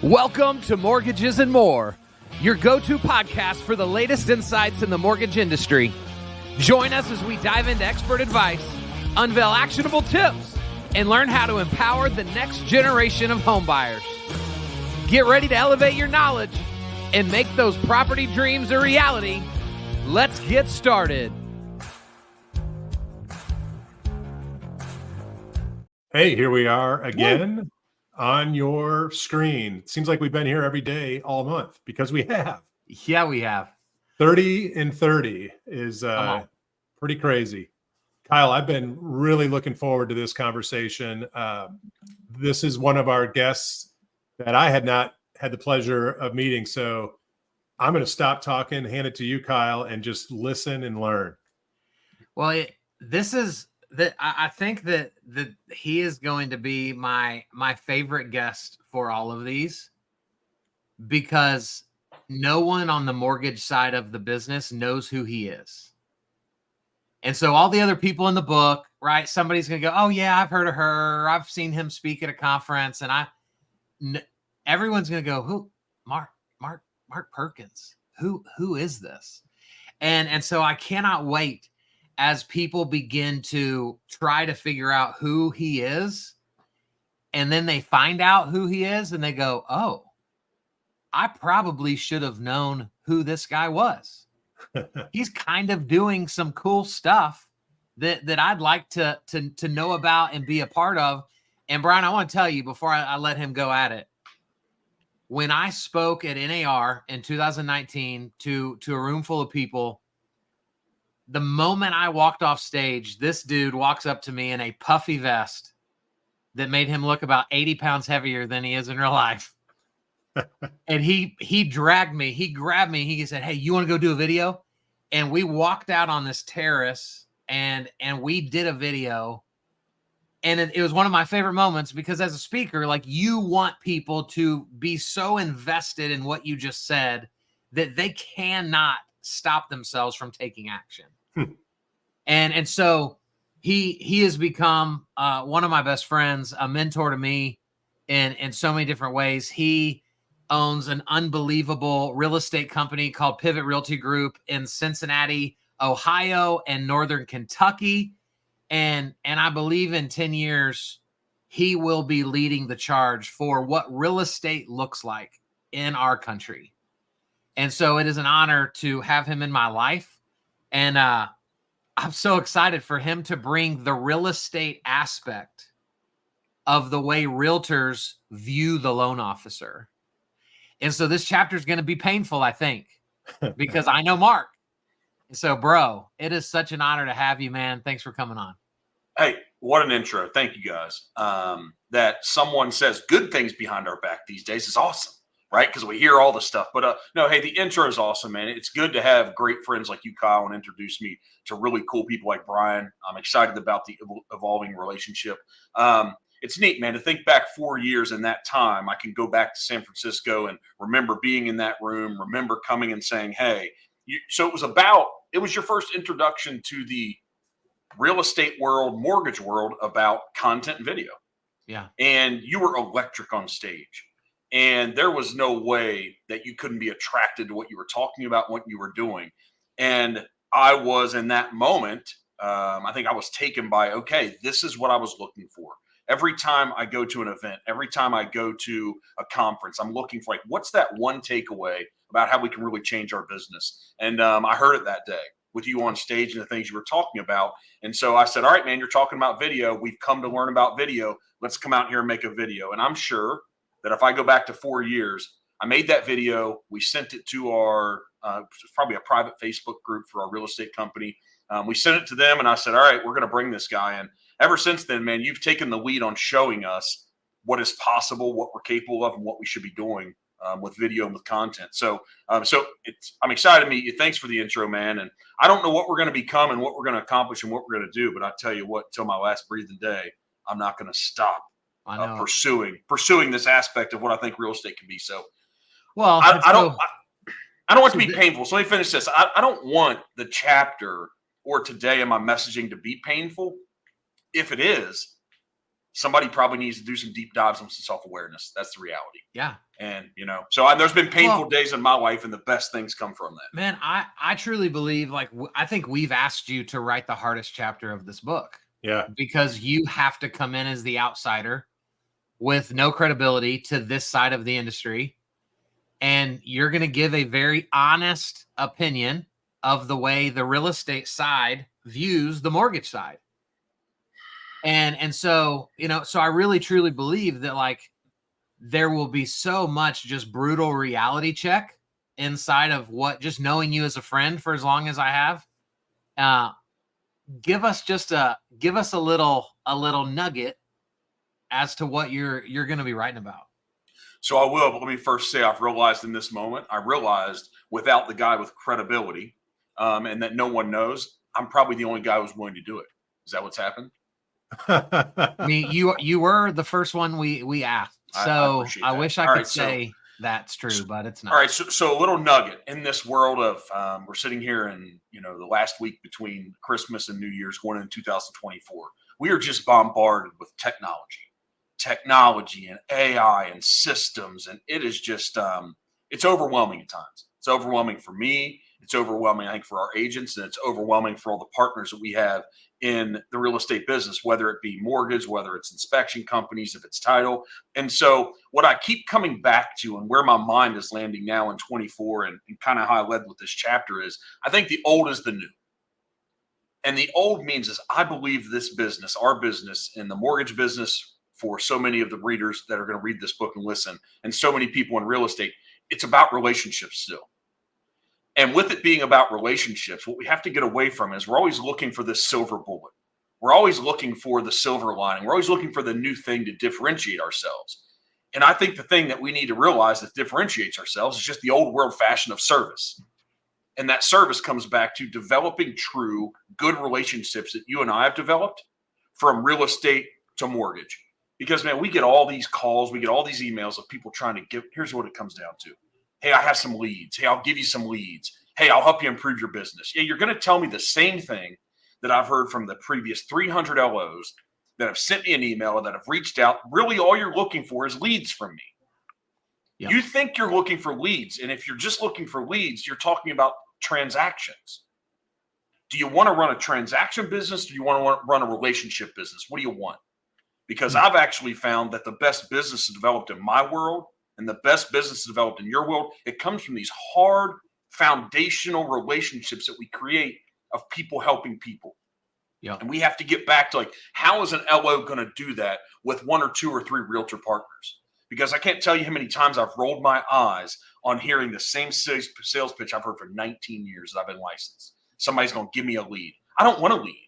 Welcome to Mortgages and More, your go-to podcast for the latest insights in the mortgage industry. Join us as we dive into expert advice, unveil actionable tips, and learn how to empower the next generation of homebuyers. Get ready to elevate your knowledge and make those property dreams a reality. Let's get started. Hey, here we are again on your screen. It seems like we've been here every day all month because we have. Yeah, we have. 30 and 30 is pretty crazy. Kyle, I've been really looking forward to this conversation. This is one of our guests that I had not had the pleasure of meeting. So I'm going to stop talking, hand it to you, Kyle, and just listen and learn. Well, I think that he is going to be my favorite guest for all of these, because no one on the mortgage side of the business knows who he is. And so all the other people in the book, right? Somebody's going to go, "Oh yeah, I've heard of her. I've seen him speak at a conference." And everyone's going to go, "Who? Mark Perkins. Who is this?" And so I cannot wait as people begin to try to figure out who he is, and then they find out who he is and they go, "Oh, I probably should have known who this guy was." He's kind of doing some cool stuff that I'd like to know about and be a part of. And Brian, I want to tell you before I let him go at it, when I spoke at NAR in 2019 to a room full of people, the moment I walked off stage, this dude walks up to me in a puffy vest that made him look about 80 pounds heavier than he is in real life. And he dragged me, he grabbed me, he said, "Hey, you want to go do a video?" And we walked out on this terrace and we did a video. And it was one of my favorite moments, because as a speaker, like, you want people to be so invested in what you just said that they cannot stop themselves from taking action. And so he has become one of my best friends, a mentor to me in so many different ways. He owns an unbelievable real estate company called Pivot Realty Group in Cincinnati, Ohio, and Northern Kentucky. And I believe in 10 years, he will be leading the charge for what real estate looks like in our country. And so it is an honor to have him in my life. And I'm so excited for him to bring the real estate aspect of the way realtors view the loan officer. And so this chapter is going to be painful, I think, because I know Mark. And so, bro, it is such an honor to have you, man. Thanks for coming on. Hey, what an intro. Thank you, guys. That someone says good things behind our back these days is awesome, right? Because we hear all the stuff. But no, hey, the intro is awesome, man. It's good to have great friends like you, Kyle, and introduce me to really cool people like Brian. I'm excited about the evolving relationship. It's neat, man, to think back 4 years in that time. I can go back to San Francisco and remember being in that room, remember coming and saying, "Hey," so it was your first introduction to the real estate world, mortgage world, about content and video. Yeah. And you were electric on stage. And there was no way that you couldn't be attracted to what you were talking about, what you were doing. And I was, in that moment, I think I was taken by, okay, this is what I was looking for. Every time I go to an event, every time I go to a conference, I'm looking for, like, what's that one takeaway about how we can really change our business? And I heard it that day with you on stage and the things you were talking about. And so I said, "All right, man, you're talking about video. We've come to learn about video. Let's come out here and make a video." And I'm sure that if I go back to 4 years, I made that video. We sent it to our probably a private Facebook group for our real estate company. We sent it to them, and I said, "All right, we're going to bring this guy in." Ever since then, man, you've taken the lead on showing us what is possible, what we're capable of, and what we should be doing with video and with content. So I'm excited to meet you. Thanks for the intro, man. And I don't know what we're going to become and what we're going to accomplish and what we're going to do, but I tell you what, till my last breathing day, I'm not going to stop pursuing this aspect of what I think real estate can be. So, well, I don't want it to be painful. So let me finish this. I don't want the chapter or today in my messaging to be painful. If it is, somebody probably needs to do some deep dives on some self-awareness. That's the reality. Yeah. And, so there's been painful days in my life, and the best things come from that. Man, I truly believe, like, I think we've asked you to write the hardest chapter of this book. Yeah. Because you have to come in as the outsider with no credibility to this side of the industry. And you're going to give a very honest opinion of the way the real estate side views the mortgage side. And so, so I really truly believe that, like, there will be so much just brutal reality check inside of what, just knowing you as a friend for as long as I have. Give us a little nugget as to what you're going to be writing about. So I will, but let me first say I've realized in this moment, without the guy with credibility, and that no one knows, I'm probably the only guy who's willing to do it. Is that what's happened? I mean, you were the first one we asked, so I wish I could say that's true, but it's not. All right, so a little nugget in this world of we're sitting here in the last week between Christmas and New Year's, going into 2024. We are just bombarded with technology and AI and systems, and it is just it's overwhelming at times. It's overwhelming for me. It's overwhelming, I think, for our agents, and it's overwhelming for all the partners that we have in the real estate business, whether it be mortgage, whether it's inspection companies, if it's title. And so what I keep coming back to, and where my mind is landing now in 24, and kind of how I led with this chapter, is I think the old is the new. And the old means is I believe this business, our business in the mortgage business, for so many of the readers that are going to read this book and listen, and so many people in real estate, it's about relationships still. And with it being about relationships, what we have to get away from is we're always looking for this silver bullet. We're always looking for the silver lining. We're always looking for the new thing to differentiate ourselves. And I think the thing that we need to realize that differentiates ourselves is just the old world fashion of service. And that service comes back to developing true, good relationships that you and I have developed, from real estate to mortgage. Because, man, we get all these calls, we get all these emails of people trying to give. Here's what it comes down to. Hey, I have some leads. Hey, I'll give you some leads. Hey, I'll help you improve your business. Yeah, you're going to tell me the same thing that I've heard from the previous 300 LOs that have sent me an email, that have reached out. Really, all you're looking for is leads from me. Yep. You think you're looking for leads. And if you're just looking for leads, you're talking about transactions. Do you want to run a transaction business? Or do you want to run a relationship business? What do you want? Because I've actually found that the best business is developed in my world, and the best business is developed in your world. It comes from these hard foundational relationships that we create of people helping people. Yeah. And we have to get back to, like, how is an LO going to do that with 1 or 2 or 3 realtor partners? Because I can't tell you how many times I've rolled my eyes on hearing the same sales pitch I've heard for 19 years that I've been licensed. Somebody's going to give me a lead. I don't want a lead.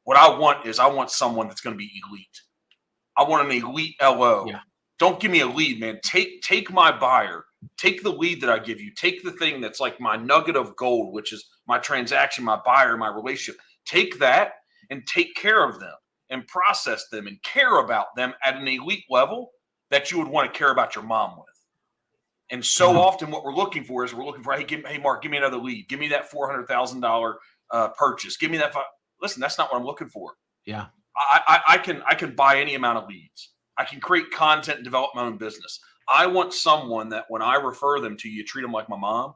What I want someone that's going to be elite. I want an elite LO. Yeah. Don't give me a lead, man. Take my buyer. Take the lead that I give you. Take the thing that's like my nugget of gold, which is my transaction, my buyer, my relationship. Take that and take care of them and process them and care about them at an elite level that you would want to care about your mom with. And so often what we're looking for is hey, Mark, give me another lead. Give me that $400,000 purchase. Give me that. Listen, that's not what I'm looking for. Yeah. I can buy any amount of leads. I can create content and develop my own business. I want someone that when I refer them to you, treat them like my mom,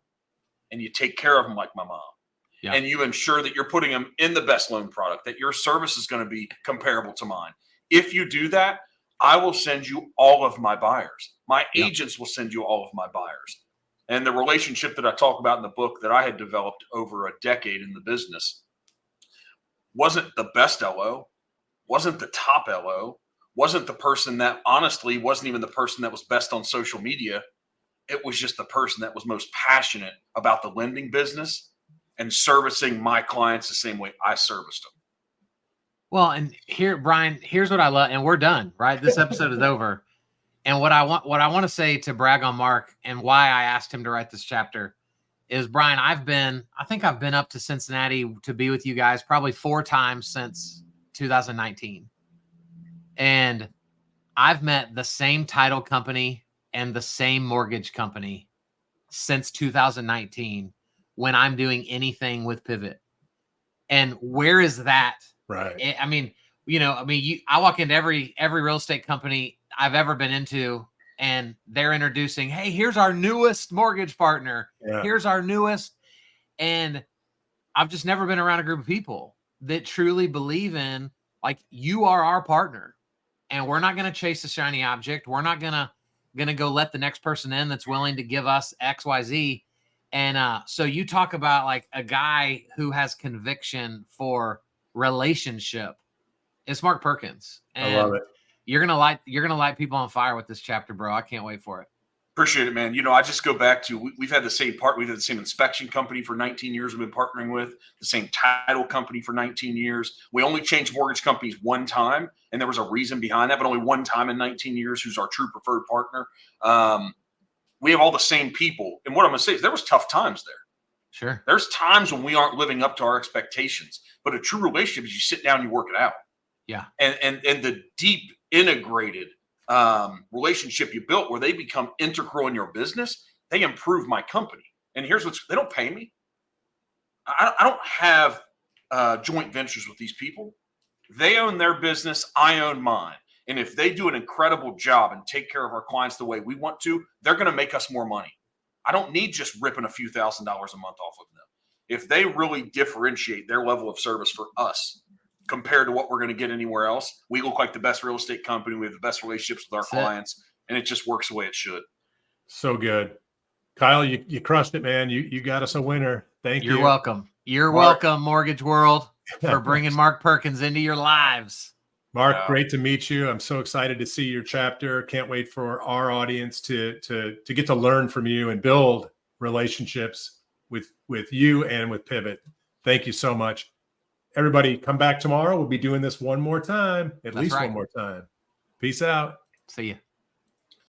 and you take care of them like my mom. Yeah. And you ensure that you're putting them in the best loan product, that your service is going to be comparable to mine. If you do that, I will send you all of my buyers. My agents will send you all of my buyers. And the relationship that I talk about in the book that I had developed over a decade in the business wasn't the best LO, wasn't the top LO, wasn't the person that honestly wasn't even the person that was best on social media. It was just the person that was most passionate about the lending business and servicing my clients the same way I serviced them. Well, and here, Brian, here's what I love, and we're done, right? This episode is over. And what I want to say to brag on Mark and why I asked him to write this chapter is, Brian, I think I've been up to Cincinnati to be with you guys probably 4 times since 2019. And I've met the same title company and the same mortgage company since 2019 when I'm doing anything with Pivot. And where is that? Right. I mean, I mean, I walk into every real estate company I've ever been into, and they're introducing, hey, here's our newest mortgage partner. Yeah. Here's our newest. And I've just never been around a group of people that truly believe in, like, you are our partner, and we're not going to chase a shiny object. We're not going to go let the next person in that's willing to give us X, Y, Z. And so you talk about like a guy who has conviction for relationship. It's Mark Perkins. And I love it. you're gonna light people on fire with this chapter, bro. I can't wait for it. Appreciate it, man. I just go back to, we've had the same we've had the same inspection company for 19 years we've been partnering with, the same title company for 19 years. We only changed mortgage companies one time, and there was a reason behind that, but only one time in 19 years, who's our true preferred partner. We have all the same people. And what I'm going to say is there was tough times there. Sure. There's times when we aren't living up to our expectations, but a true relationship is you sit down, you work it out. Yeah. And the deep integrated relationship you built where they become integral in your business, they improve my company. And here's they don't pay me. I don't have joint ventures with these people. They own their business. I own mine. And if they do an incredible job and take care of our clients the way we want to, they're going to make us more money. I don't need just ripping a few $1,000s a month off of them. If they really differentiate their level of service for us compared to what we're going to get anywhere else, we look like the best real estate company. We have the best relationships with our clients, and it just works the way it should. So good. Kyle, you crushed it, man. You got us a winner. Thank you. You're welcome. You're welcome, Mortgage World, for bringing Mark Perkins into your lives. Mark, great to meet you. I'm so excited to see your chapter. Can't wait for our audience to get to learn from you and build relationships with you and with Pivot. Thank you so much. Everybody, come back tomorrow. We'll be doing this one more time, at least one more time. Peace out. See you.